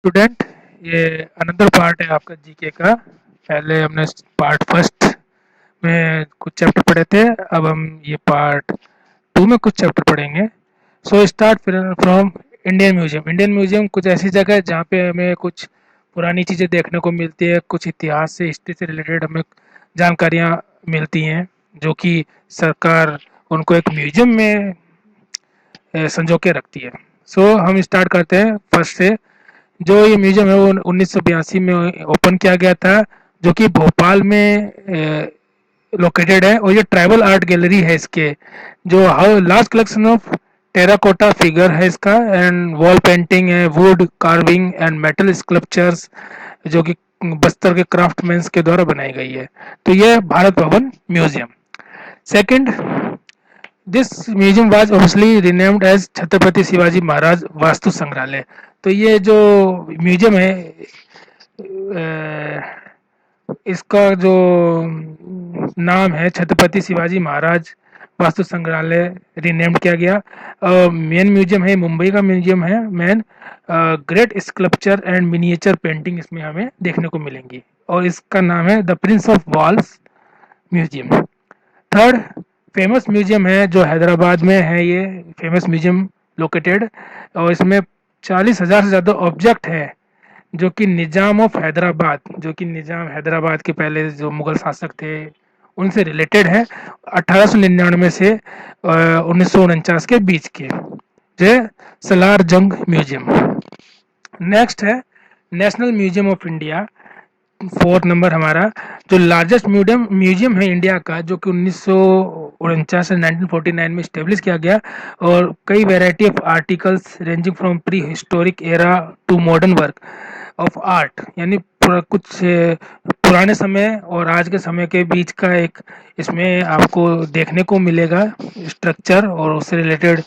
Student, ये another part है आपका जीके का। पहले हमने पार्ट फर्स्ट में कुछ चैप्टर पढ़े थे। अब हम ये पार्ट टू में कुछ चैप्टर पढ़ेंगे। So start from Indian museum. Indian museum कुछ ऐसी जगह है जहाँ पे हमें कुछ पुरानी चीज़ें देखने को मिलती है, कुछ इतिहास से, हिस्ट्री से रिलेटेड हमें जानकारियाँ मिलती हैं, जो कि सरकार उनको एक म्यूजियम में संजो के रखती है। सो हम स्टार्ट करते हैं फर्स्ट से। जो ये म्यूजियम है वो 1982 में ओपन किया गया था, जो कि भोपाल में लोकेटेड है। और ये ट्राइबल आर्ट गैलरी है इसके, जो large collection of terracotta figure है इसका, एंड वॉल पेंटिंग है, wood carving and metal sculptures, जो कि बस्तर के क्राफ्टमैन्स के द्वारा बनाई गई है। तो ये Bharat Bhavan museum. Second, this museum was obviously renamed as Chhatrapati Shivaji Maharaj Vastu Sangrahalaya. तो ये जो म्यूजियम है, इसका जो नाम है छत्रपति शिवाजी महाराज वास्तु संग्रहालय रिनेम्ड किया गया। मेन म्यूजियम है, मुंबई का म्यूजियम है main. Great sculpture and miniature painting इसमें हमें देखने को मिलेंगी, और इसका नाम है the Prince of walls museum. Third famous museum है जो हैदराबाद में है, ये फेमस म्यूजियम लोकेटेड, और इसमें 40,000 से ज़्यादा ऑब्जेक्ट है, जो कि निज़ाम ऑफ हैदराबाद, जो कि निज़ाम हैदराबाद के पहले जो मुगल शासक थे उनसे रिलेटेड है, 1899 से 1949 के बीच के। जो सलार जंग म्यूजियम। नेक्स्ट है national museum of India, fourth number हमारा। जो लार्जेस्ट म्यूजियम है इंडिया का, जो कि 1949 से 1949 में स्टेब्लिश किया गया, और कई variety of articles ranging from prehistoric era to modern work of art, यानी कुछ पुराने समय और आज के समय के बीच का एक इसमें आपको देखने को मिलेगा स्ट्रक्चर, और उससे रिलेटेड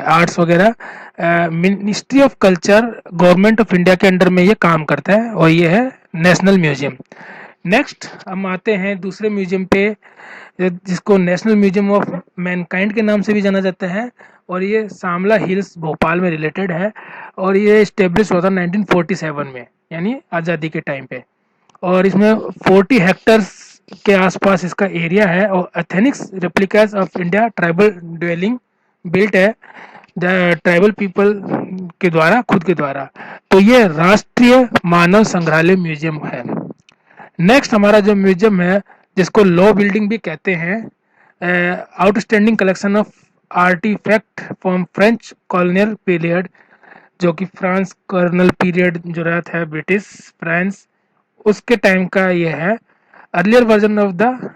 आर्ट्स वगैरह। Ministry of culture government of India के अंडर में ये काम करता है, और ये है नेशनल म्यूजियम। नेक्स्ट हम आते हैं दूसरे म्यूजियम पे, जिसको नेशनल म्यूजियम ऑफ मैनकाइंड के नाम से भी जाना जाता है, और ये सामला हिल्स भोपाल में रिलेटेड है, और ये इस्टेब्लिश हुआ था 1947 में, यानी आज़ादी के टाइम पे। और इसमें 40 हेक्टर्स के आसपास इसका एरिया है, और ethnics replicas of India tribal dwelling built है द ट्राइबल पीपल के द्वारा, खुद के द्वारा। तो ये राष्ट्रीय मानव संग्रहालय म्यूजियम है। नेक्स्ट हमारा जो म्यूजियम है, जिसको लॉ बिल्डिंग भी कहते हैं, outstanding collection of artifact from French colonial period, जो कि फ्रांस कॉलोनियल पीरियड जो रहा था ब्रिटिश फ्रांस, उसके टाइम का ये है। Earlier version of the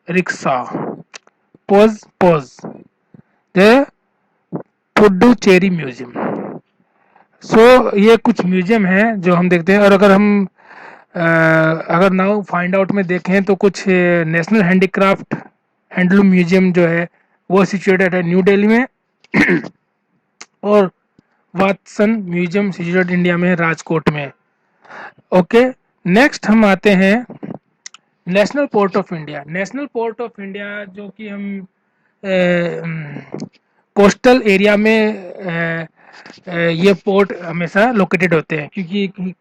rickshaw, pose the Puducherry museum. So ये कुछ म्यूजियम है जो हम देखते हैं। और अगर हम अगर नाउ फाइंड आउट में देखें तो कुछ नेशनल हैंडीक्राफ्ट हैंडलूम म्यूजियम जो है वो सिचुएटेड है न्यू दिल्ली में और वाटसन म्यूजियम सिचुएटेड इंडिया में राजकोट में। ओके, नेक्स्ट हम आते हैं national port of India. National port of India, जो कि हम कोस्टल एरिया में ये पोर्ट हमेशा लोकेटेड होते हैं, क्योंकि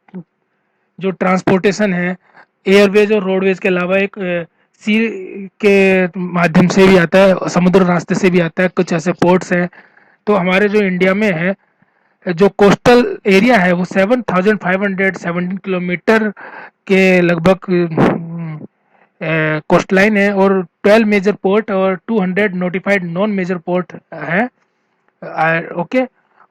जो ट्रांसपोर्टेशन है एयरवेज और रोडवेज के अलावा एक सी के माध्यम से भी आता है, समुद्र रास्ते से भी आता है, कुछ ऐसे पोर्ट्स हैं। तो हमारे जो इंडिया में है, जो कोस्टल एरिया है वो 7,517 किलोमीटर के लगभग कोस्ट लाइन है, और 12 मेजर पोर्ट और 200 नोटिफाइड नॉन मेजर पोर्ट है। ओके,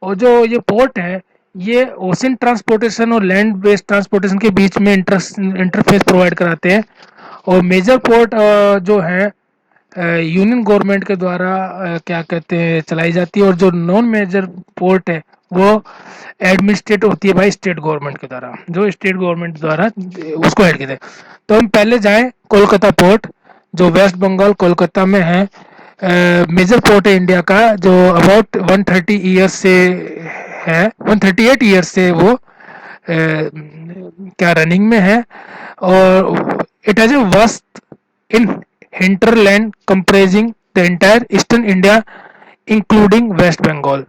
और जो ये पोर्ट है ये ओशन ट्रांसपोर्टेशन और लैंड बेस्ड ट्रांसपोर्टेशन के बीच में इंटरफेस प्रोवाइड कराते हैं। और मेजर पोर्ट जो है यूनियन गवर्नमेंट के द्वारा क्या कहते हैं चलाई जाती है, और जो नॉन मेजर पोर्ट है वो एडमिनिस्ट्रेट होती है भाई स्टेट गवर्नमेंट के द्वारा, जो स्टेट गवर्नमेंट द्वारा उसको हेड करते हैं। तो हम पहले जाएं कोलकाता पोर्ट, जो वेस्ट बंगाल कोलकाता में है। मेजर पोर्ट है इंडिया का, जो अबाउट 130 ईयर्स से है, 138 ईयर्स से वो क्या रनिंग में है। और it has a vast in hinterland comprising the entire eastern India including West Bengal।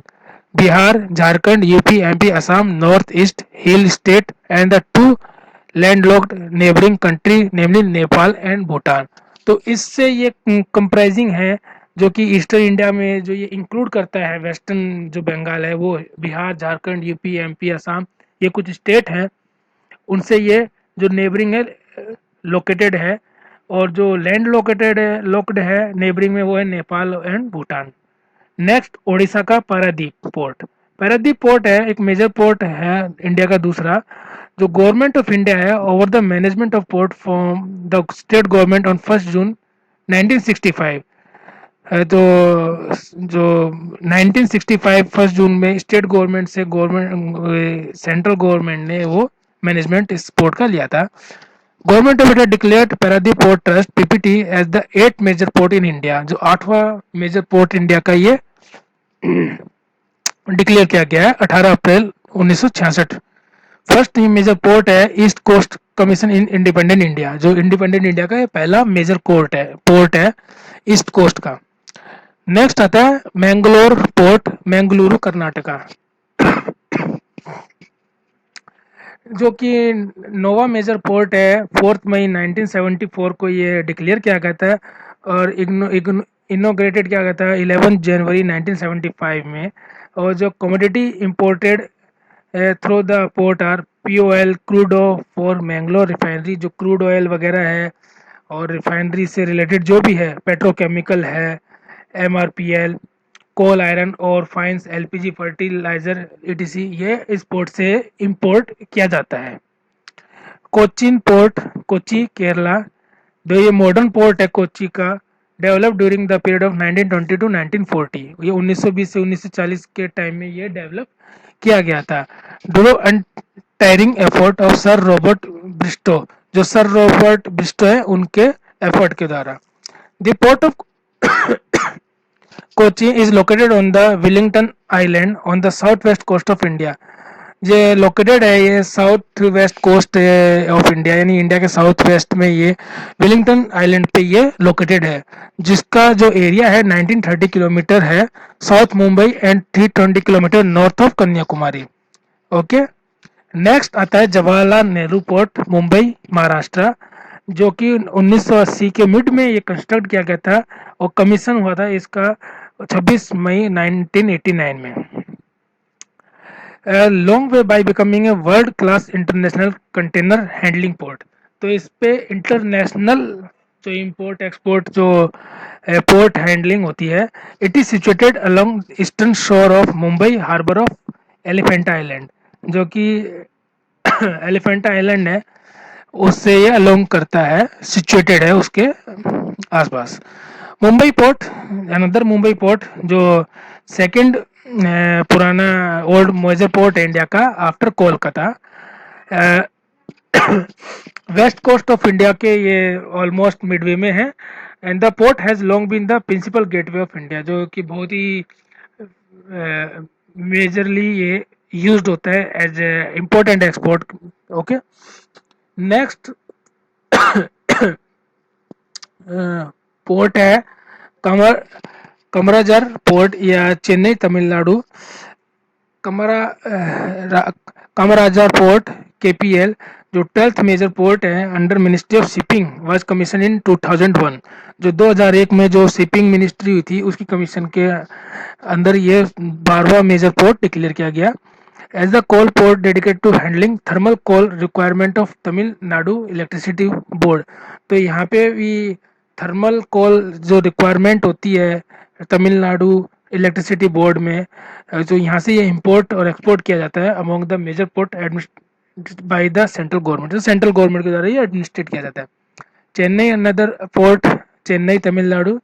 Bihar, Jharkhand, UP, MP, Assam, North East Hill State, and the two landlocked neighboring country namely Nepal and Bhutan. तो इससे ये comprising है जो कि eastern India में जो ये include करता है, वेस्टर्न जो बंगाल है वो बिहार, झारखंड, यूपी, एमपी, असम, ये कुछ स्टेट हैं, उनसे ये जो नेबरिंग है लोकेटेड है। और जो लैंड लोकेटेड है लोक्ड है नेबरिंग में वो है नेपाल एंड भूटान। नेक्स्ट ओडिशा का पारादीप पोर्ट। पारादीप पोर्ट है एक मेजर पोर्ट है इंडिया का दूसरा, जो गवर्नमेंट ऑफ इंडिया है over the management of port from the state government on 1 June 1965 है। तो जो 1965 1 जून में स्टेट गवर्नमेंट से गवर्नमेंट सेंट्रल गवर्नमेंट ने वो मैनेजमेंट इस पोर्ट का लिया था। Government of India declared Paradip port trust PPT as the 8th major port in India, जो 8वां मेजर पोर्ट इंडिया का ये डिक्लेयर किया गया है 18 अप्रैल 1966। फर्स्ट मेजर पोर्ट है east coast commission in independent India, जो इंडिपेंडेंट इंडिया का पहला मेजर पोर्ट है ईस्ट कोस्ट का। नेक्स्ट आता है मैंगलोर पोर्ट, मैंगलुरु कर्नाटका, जो कि नोवा मेजर पोर्ट है। 4 मई 1974 को ये डिक्लेयर किया गया था और इनोग्रेटेड किया गया था 11 जनवरी 1975 में। और जो commodity imported through the port are POL crude for Mangalore refinery, जो क्रूड ऑयल वगैरह है और रिफाइनरी से रिलेटेड जो भी है, पेट्रोकेमिकल है, MRPL, कोल, आयरन और फाइंस, LPG, फर्टिलाइजर ETC, ये इस पोर्ट से इंपोर्ट किया जाता है। कोचिन पोर्ट, कोची केरला, जो ये मॉडर्न पोर्ट है कोची का, develop during the period of 1920 to 1940, ये 1920 से 1940 के टाइम में ये डेवलप किया गया था। Through and tiring effort of sir Robert Bristow, जो सर रॉबर्ट ब्रिस्टो है उनके एफर्ट के द्वारा। The port of Kochi is located on the Willingdon island on the south west coast of India. ये लोकेटेड है ये south west coast of India, यानी India के साउथ वेस्ट में ये विलिंगटन आइलैंड पे ये लोकेटेड है, जिसका जो एरिया है 1930 किलोमीटर है south Mumbai and 320 kilometre north of Kanyakumari. Okay. Next आता है जवाहरलाल नेहरू पोर्ट, मुंबई महाराष्ट्र, जो कि 1980 के मिड में ये कंस्ट्रक्ट किया गया था और कमीशन हुआ था इसका 26 मई 1989 में। Long way by becoming a world class international container handling port. तो इस पे इंटरनेशनल जो इंपोर्ट एक्सपोर्ट जो पोर्ट हैंडलिंग होती है, it is situated along eastern shore of Mumbai harbour of Elephanta island, जो कि एलिफेंटा आइलैंड है उससे ये अलोंग करता है, सिचुएटेड है उसके आसपास। Mumbai port, another Mumbai port, जो सेकंड पुराना ओल्ड मेजर पोर्ट है इंडिया का after Kolkata. West coast of India के ये ऑलमोस्ट मिडवे में है and the port has long been the principal gateway of India, जो कि बहुत ही मेजरली ये यूज्ड होता है as import and export. Okay. Next port है कमराजर पोर्ट या चेन्नई तमिलनाडु। कामराजार पोर्ट KPL, जो 12th मेजर पोर्ट है under ministry of shipping, was commission इन 2001, जो 2001 में जो शिपिंग मिनिस्ट्री हुई थी उसकी कमीशन के अंदर ये 12वां मेजर पोर्ट डिक्लेयर किया गया। As the coal port dedicated to handling thermal coal requirement of Tamil Nadu electricity board. तो यहाँ पे भी थर्मल कोल जो रिक्वायरमेंट होती है तमिलनाडु इलेक्ट्रिसिटी बोर्ड में, जो यहाँ से ये इंपोर्ट और एक्सपोर्ट किया जाता है among the major port administered by the central government, जो सेंट्रल गवर्नमेंट के द्वारा ये एडमिनिस्ट्रेट किया जाता है। चेन्नई अनदर पोर्ट, चेन्नई तमिलनाडु,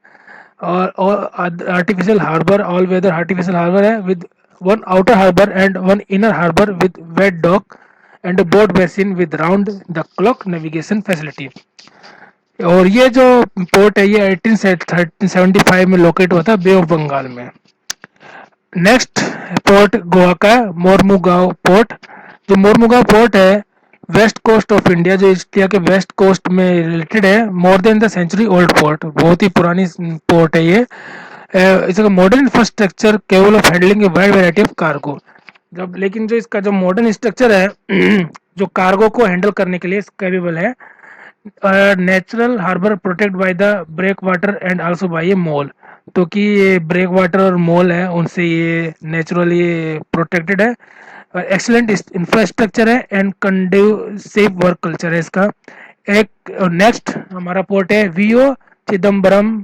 और artificial harbour, all weather artificial harbour है with one outer harbour and one inner harbour with wet dock and boat basin with round the clock navigation facility. और ये जो पोर्ट है ये 1875 में लोकेट हुआ था बे ऑफ बंगाल में। नेक्स्ट पोर्ट गोवा का मोरमुगांव पोर्ट, जो मोरमुगांव पोर्ट है वेस्ट कोस्ट ऑफ इंडिया, जो इंडिया के वेस्ट कोस्ट में रिलेटेड है। More than the century old port, बहुत ही पुरानी पोर्ट है ये। It's a modern infrastructure capable of handling a wide variety of cargo. जब लेकिन जो इसका जो मॉडर्न स्ट्रक्चर है जो कार्गो को हैंडल करने के लिए कैपेबल है। Natural harbour protect by the breakwater and also by a mole. तो कि ये ब्रेक वाटर और मॉल है उनसे ये नेचुरली प्रोटेक्टेड है। एक्सीलेंट इंफ्रास्ट्रक्चर है एंड कंड्यूसिव वर्क कल्चर है इसका। एक नेक्स्ट हमारा पोर्ट है वीओ चिदम्बरम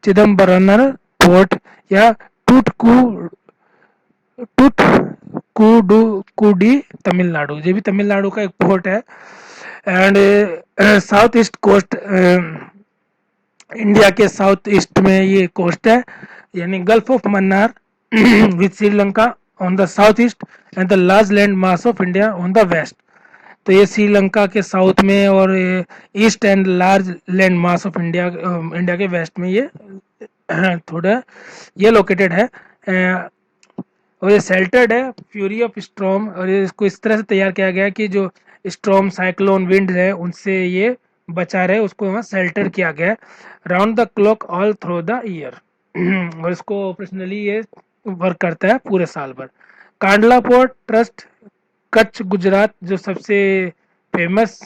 चिदम्बरम पोर्ट या टूटकू टूटकुडी तमिलनाडु। ये भी तमिलनाडु का एक पोर्ट है। And south east coast India के साउथ ईस्ट में ये कोस्ट है यानी gulf of Mannar with Sri Lanka on the south east and the large land mass of India on the west. तो ये श्रीलंका के साउथ में और east and large land mass of India India के वेस्ट में ये थोड़ा ये लोकेटेड है। और ये सेल्टर्ड है फ्यूरी ऑफ स्ट्रॉम और ये इसको इस तरह से तैयार किया गया है कि जो स्ट्रॉम साइक्लोन विंड है उनसे ये बचा रहे उसको वहाँ सेल्टर किया गया है round the clock all through the year. और इसको ऑपरेशनली ये वर्क करता है पूरे साल भर। कांडला पोर्ट ट्रस्ट कच्छ गुजरात जो सबसे फेमस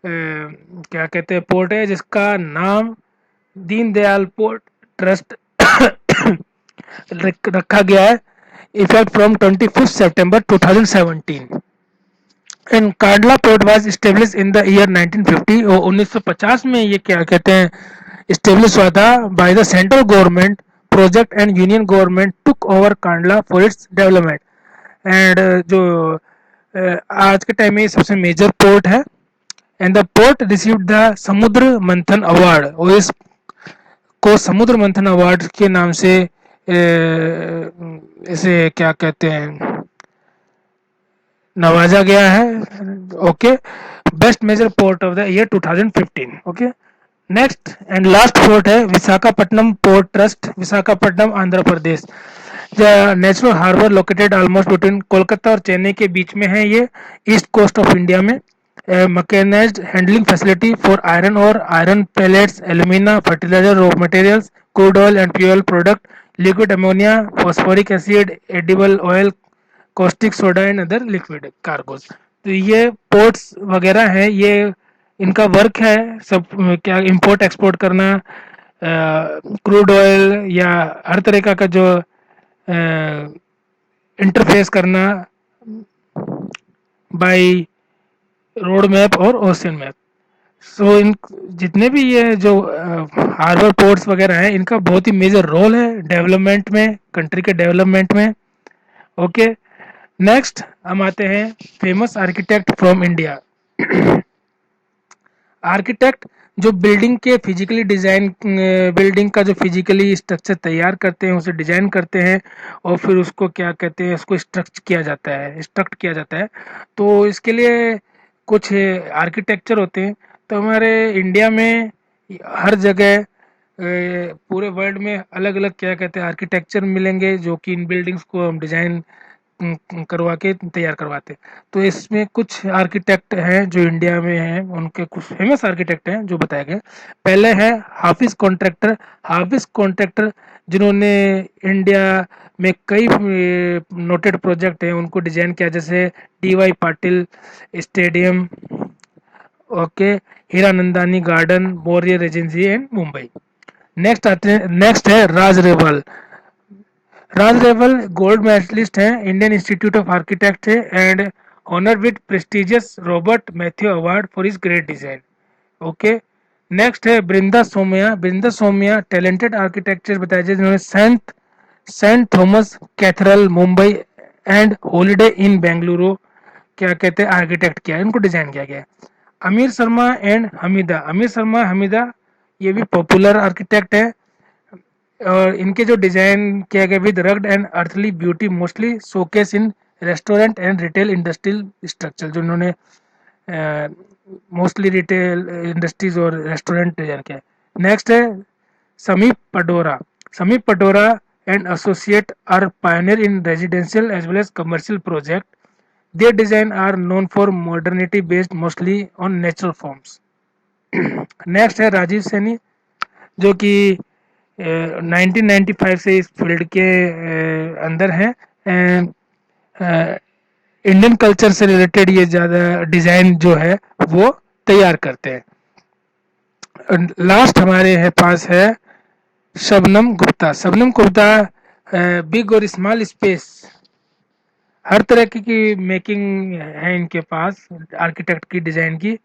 क्या कहते हैं पोर्ट है जिसका नाम दीनदयाल पोर्ट ट्रस्ट रखा गया है effect from 25 September 2017। And Kandla port was establish in the year 1950 और 1950 में ये क्या कहते हैं स्टेब्लिश हुआ था bye the central government project and union government took over Kandla for its development. And जो आज के टाइम में सबसे मेजर पोर्ट है and the port received the समुद्र मंथन अवार्ड और इस को समुद्र मंथन अवार्ड के नाम से इसे क्या कहते हैं नवाजा गया है। Okay best major port of the year 2015। Okay next and last port है Visakhapatnam port trust Visakhapatnam Andhra Pradesh. Natural harbour located almost between Kolkata और चेन्नई के बीच में है ये ईस्ट कोस्ट ऑफ इंडिया में। Mechanised handling facility for iron और iron pellets alumina fertiliser raw materials crude oil and fuel product liquid ammonia phosphoric acid edible oil caustic soda and other liquid cargoes. तो ये ports वगैरह हैं ये इनका work है सब क्या इंपोर्ट एक्सपोर्ट करना क्रूड ऑयल या हर तरह का जो इंटरफेस करना बाय रोड मैप और ओशन मैप। सो इन जितने भी ये जो हार्बर पोर्ट्स वगैरह हैं इनका बहुत ही मेजर रोल है डेवलपमेंट में कंट्री के डेवलपमेंट में। ओके नेक्स्ट हम आते हैं famous architect from India. Architect जो बिल्डिंग के फिजिकली डिजाइन बिल्डिंग का जो फिजिकली स्ट्रक्चर तैयार करते हैं उसे डिजाइन करते हैं और फिर उसको क्या कहते हैं उसको स्ट्रक्ट किया जाता है। तो इसके लिए कुछ आर्किटेक्चर होते हैं। तो हमारे इंडिया में हर जगह पूरे वर्ल्ड में अलग अलग क्या कहते हैं आर्किटेक्चर मिलेंगे जो कि इन बिल्डिंग्स को हम डिजाइन करवा के तैयार करवाते। तो इसमें कुछ आर्किटेक्ट हैं जो इंडिया में हैं उनके कुछ फेमस आर्किटेक्ट हैं जो बताए गए। पहले है हाफिज कॉन्ट्रैक्टर जिन्होंने इंडिया में कई नोटेड प्रोजेक्ट हैं उनको डिजाइन किया जैसे DY Patil stadium. Okay Hiranandani garden बोरियर रेजेंसी एंड मुंबई। नेक्स्ट है राज रेवल गोल्ड मेडलिस्ट हैं इंडियन इंस्टीट्यूट ऑफ आर्किटेक्ट है and honour with prestigious Robert Matthew award for his great design. Okay next है बृंदा सोमया टैलेंटेड आर्किटेक्चर बताया जाए जिन्होंने Saint Thomas cathedral Mumbai and Holiday Inn Bengaluru क्या कहते हैं आर्किटेक्ट किया इनको डिजाइन किया गया। अमीर शर्मा हमीदा ये भी पॉपुलर आर्किटेक्ट है और इनके जो डिजाइन किया गया with rugged and earthly beauty mostly showcase in restaurant and retail industrial structure जो इन्होंने मोस्टली रिटेल इंडस्ट्रीज और रेस्टोरेंट डिजाइन किया। नेक्स्ट है Sameep Padora and associate are pioneer in residential as well as commercial project. Their design are known for modernity based mostly on natural forms. Next है राजीव सैनी जो कि 1995 से इस फील्ड के अंदर हैं। एंड इंडियन कल्चर से रिलेटेड ये ज़्यादा डिज़ाइन जो है वो तैयार करते हैं। लास्ट हमारे है पास है शबनम गुप्ता। शबनम गुप्ता बिग और स्मॉल स्पेस हर तरह की मेकिंग है इनके पास, आर्किटेक्ट की डिज़ाइन की,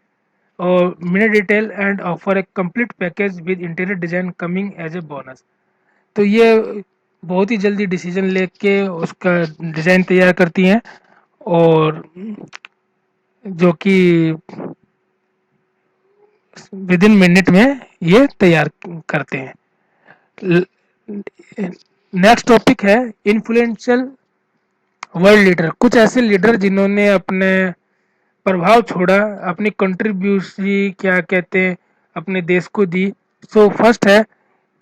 और mini detail and offer a complete package with interior design coming as a bonus. तो ये बहुत ही जल्दी डिसीजन लेके उसका डिज़ाइन तैयार करती हैं, और जो कि विद इन मिनट में ये तैयार करते हैं। नेक्स्ट टॉपिक है इन्फ्लुएंशियल वर्ल्ड लीडर। कुछ ऐसे लीडर जिन्होंने अपने प्रभाव छोड़ा, अपनी कंट्रीब्यूशन क्या कहते हैं अपने देश को दी। सो फर्स्ट है,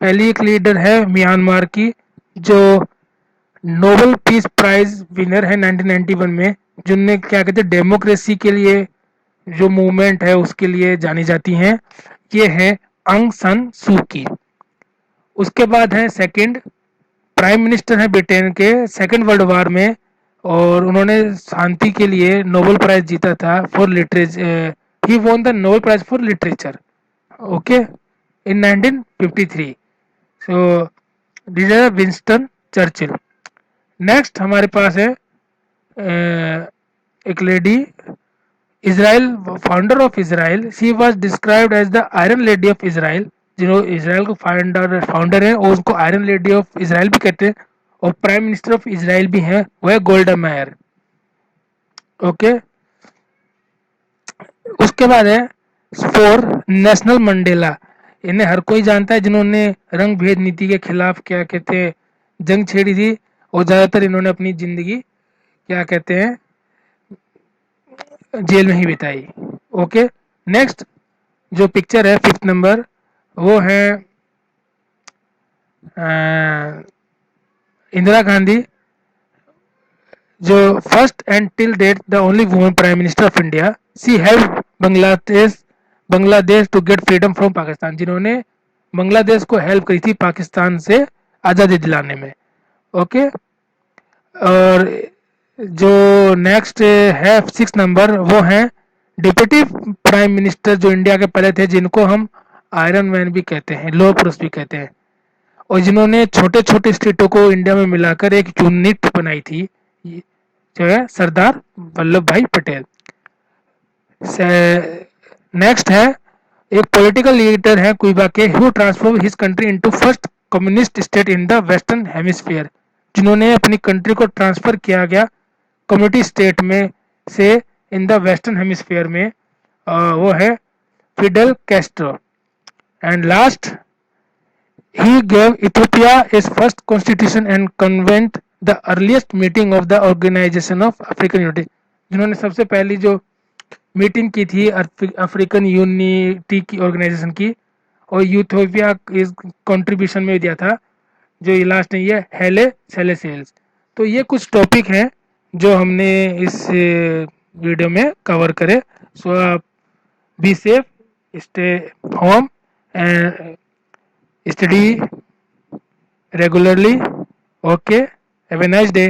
पहली एक लीडर है म्यांमार की, जो नोबेल पीस प्राइज विनर है 1991 में, जिनने क्या कहते हैं डेमोक्रेसी के लिए जो मूवमेंट है उसके लिए जानी जाती हैं। ये है अंग सन सू की। उसके बाद है सेकंड प्राइम मिनिस्टर है ब्रिटेन के सेकंड वर्ल्ड वॉर में, और उन्होंने शांति के लिए नोबेल प्राइज जीता था for literature. He won the Nobel prize for literature, okay, in 1953। So this is Winston Churchill. Next हमारे पास है एक lady, Israel, founder of Israel. She was described as the iron lady of Israel. जो Israel को founder है और उसको iron lady of Israel भी कहते हैं, और प्राइम मिनिस्टर ऑफ इसराइल भी हैं, वह गोल्डा मेयर, ओके। उसके बाद है फोर नेशनल मंडेला। इन्हें हर कोई जानता है, जिन्होंने रंग भेद नीति के खिलाफ क्या कहते हैं जंग छेड़ी थी, और ज़्यादातर इन्होंने अपनी ज़िंदगी क्या कहते हैं जेल में ही बिताई, ओके। नेक्स्ट जो पिक्चर है फिफ्थ नंबर, वो है इंदिरा गांधी, जो first and till date the only woman prime minister of India. She help Bangladesh to get freedom from Pakistan, जिन्होंने बांग्लादेश को हेल्प करी थी पाकिस्तान से आज़ादी दिलाने में, ओके। और जो नेक्स्ट है सिक्स नंबर, वो हैं डिप्टी प्राइम मिनिस्टर, जो इंडिया के पहले थे, जिनको हम आयरन मैन भी कहते हैं, लोह पुरुष भी कहते हैं, और जिन्होंने छोटे छोटे स्टेटों को इंडिया में मिलाकर एक यूनिट बनाई थी, जो है सरदार वल्लभ भाई पटेल। नेक्स्ट है एक पॉलिटिकल लीडर है क्यूबा के, who transform his country into first communist state in the western hemisphere, जिन्होंने अपनी कंट्री को ट्रांसफर किया गया कम्युनिटी स्टेट में से इन द वेस्टर्न हेमिस्फीयर में, वो है Fidel Castro. And last, he gave Ethiopia its first constitution and convened the earliest meeting of the Organization of African Unity, जिन्होंने सबसे पहली जो मीटिंग की थी अफ्रीकन यूनिटी की ऑर्गेनाइजेशन की, और यूथोपिया इस कंट्रीब्यूशन में दिया था, जो ये लास्ट नहीं है हेले सेलेसियल्स। तो ये कुछ टॉपिक हैं जो हमने इस वीडियो में कवर करे। सो आप be safe, stay home and study regularly, okay, have a nice day.